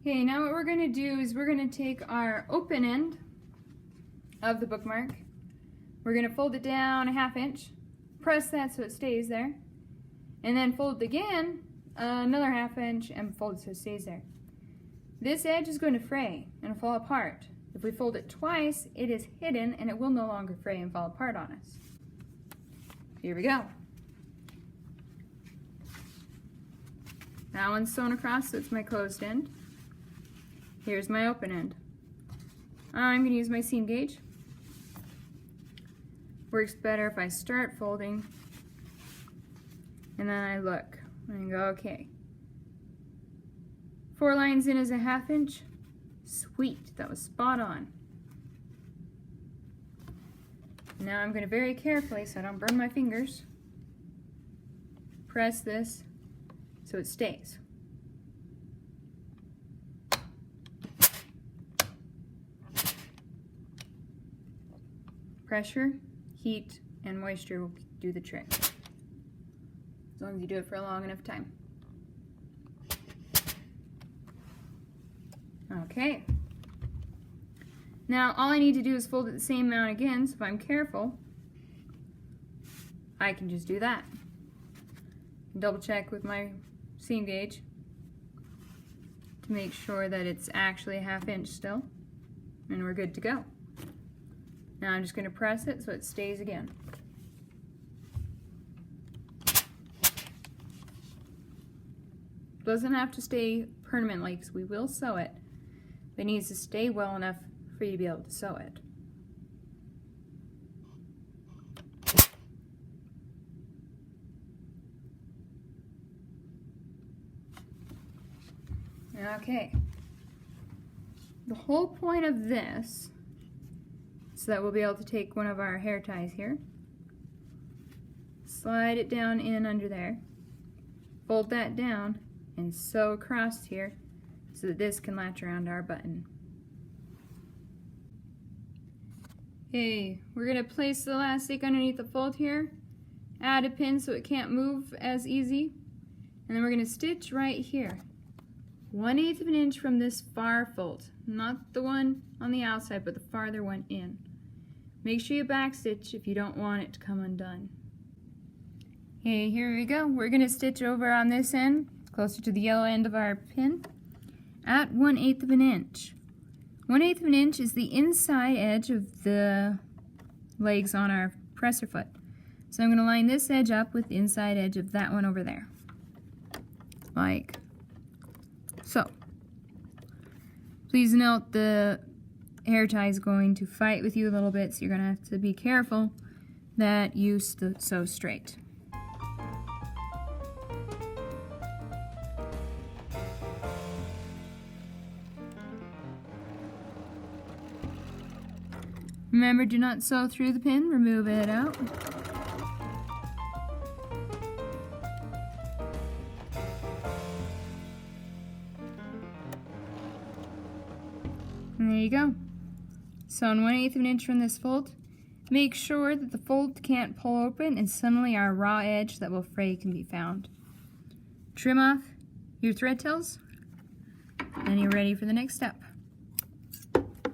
Okay, now what we're going to do is we're going to take our open end of the bookmark. We're going to fold it down a 1/2 inch, press that so it stays there, and then fold it again another 1/2 inch and fold it so it stays there. This edge is going to fray and fall apart. If we fold it twice, it is hidden and it will no longer fray and fall apart on us. Here we go. That one's sewn across, so it's my closed end. Here's my open end. I'm going to use my seam gauge. Works better if I start folding and then I look and go, okay. 4 lines in is a 1/2 inch. Sweet, that was spot on. Now I'm going to very carefully, so I don't burn my fingers, press this so it stays. Pressure, heat, and moisture will do the trick, as long as you do it for a long enough time. Okay. Now all I need to do is fold it the same amount again, so if I'm careful, I can just do that. Double check with my seam gauge to make sure that it's actually a 1/2 inch still, and we're good to go. Now I'm just going to press it so it stays again. Doesn't have to stay permanently because we will sew it, but it needs to stay well enough for you to be able to sew it. Okay. The whole point of this is so that we'll be able to take one of our hair ties here, slide it down in under there, fold that down, and sew across here so that this can latch around our button. Okay, we're going to place the elastic underneath the fold here, add a pin so it can't move as easy, and then we're going to stitch right here, 1/8 of an inch from this far fold, not the one on the outside but the farther one in. Make sure you backstitch if you don't want it to come undone. Okay, here we go. We're going to stitch over on this end, closer to the yellow end of our pin, at 1/8 of an inch. 1/8 of an inch is the inside edge of the legs on our presser foot. So I'm going to line this edge up with the inside edge of that one over there, like so. Please note the hair tie is going to fight with you a little bit, so you're going to have to be careful that you sew straight. Remember, do not sew through the pin, remove it out. And there you go. Sewn 1/8 of an inch from this fold. Make sure that the fold can't pull open and suddenly our raw edge that will fray can be found. Trim off your thread tails and you're ready for the next step.